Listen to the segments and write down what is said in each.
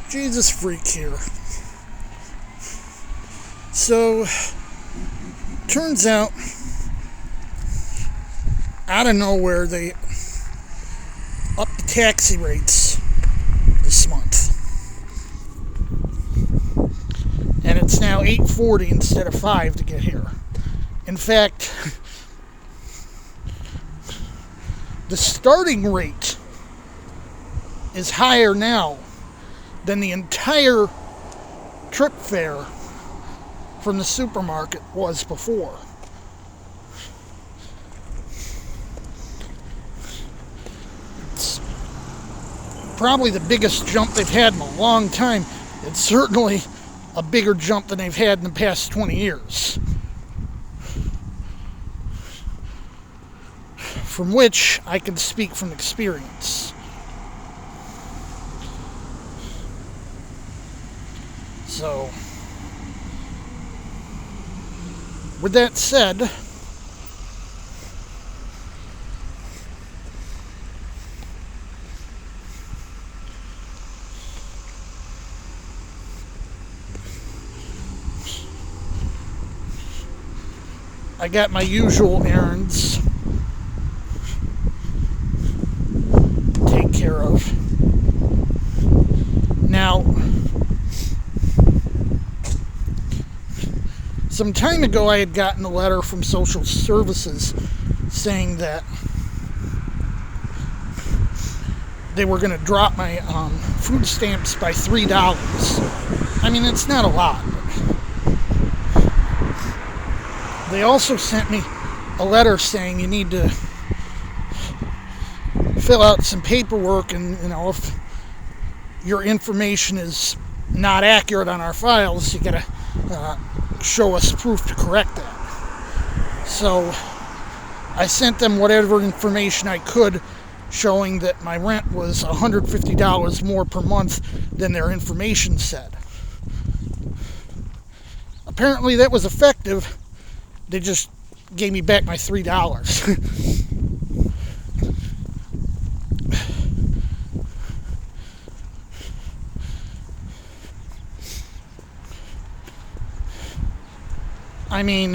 Jesus freak here. So, turns out, out of nowhere, they upped the taxi rates this month. And it's now $8.40 instead of $5 to get here. In fact, the starting rate is higher now than the entire trip fare from the supermarket was before. It's probably the biggest jump they've had in a long time. It's certainly a bigger jump than they've had in the past 20 years. From which I can speak from experience. So, with that said, I got my usual errands to take care of. Now, some time ago I had gotten a letter from social services saying that they were going to drop my food stamps by $3. I mean, it's not a lot. They also sent me a letter saying you need to fill out some paperwork, and if your information is not accurate on our files, you gotta show us proof to correct that. So I sent them whatever information I could showing that my rent was $150 more per month than their information said. Apparently that was effective. They just gave me back my $3. I mean,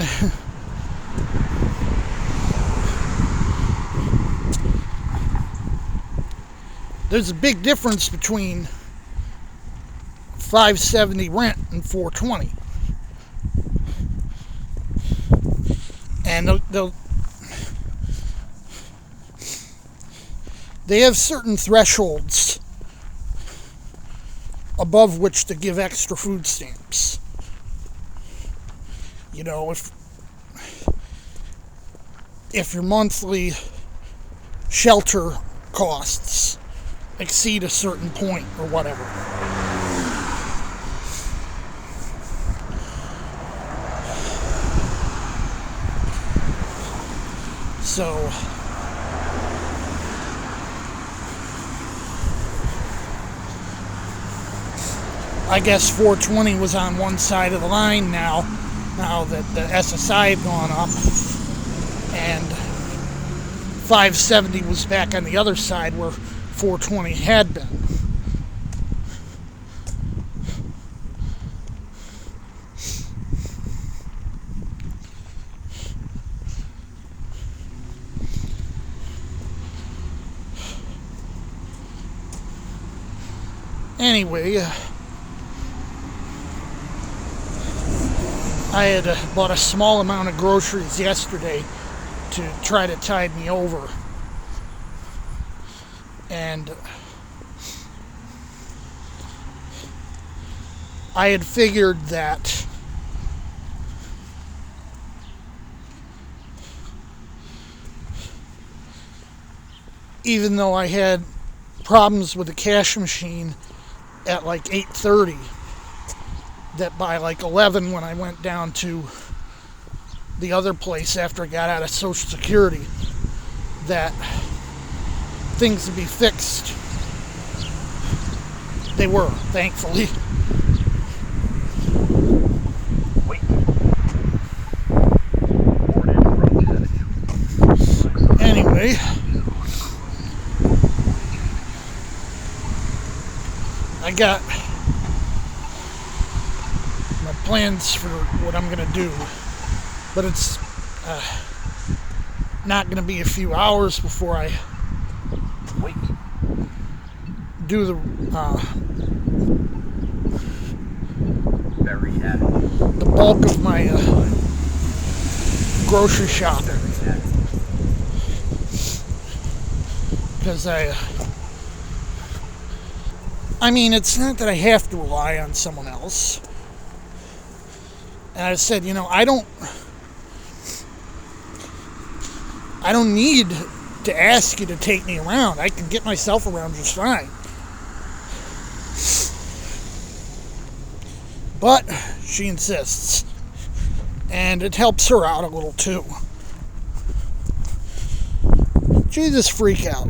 there's a big difference between $570 rent and $420. And they have certain thresholds above which to give extra food stamps. If your monthly shelter costs exceed a certain point or whatever. So I guess 420 was on one side of the line now that the SSI had gone up, and 570 was back on the other side where 420 had been. Anyway, I had bought a small amount of groceries yesterday to try to tide me over. And I had figured that even though I had problems with the cash machine at like 8:30, that by like 11 when I went down to the other place after I got out of Social Security, that things would be fixed. They were, thankfully. Anyway, I got plans for what I'm going to do. But it's not going to be a few hours before I do the bulk of my grocery shopping. Because I mean, it's not that I have to rely on someone else. And I said, I don't need to ask you to take me around. I can get myself around just fine. But she insists. And it helps her out a little too. Jesus, freak out.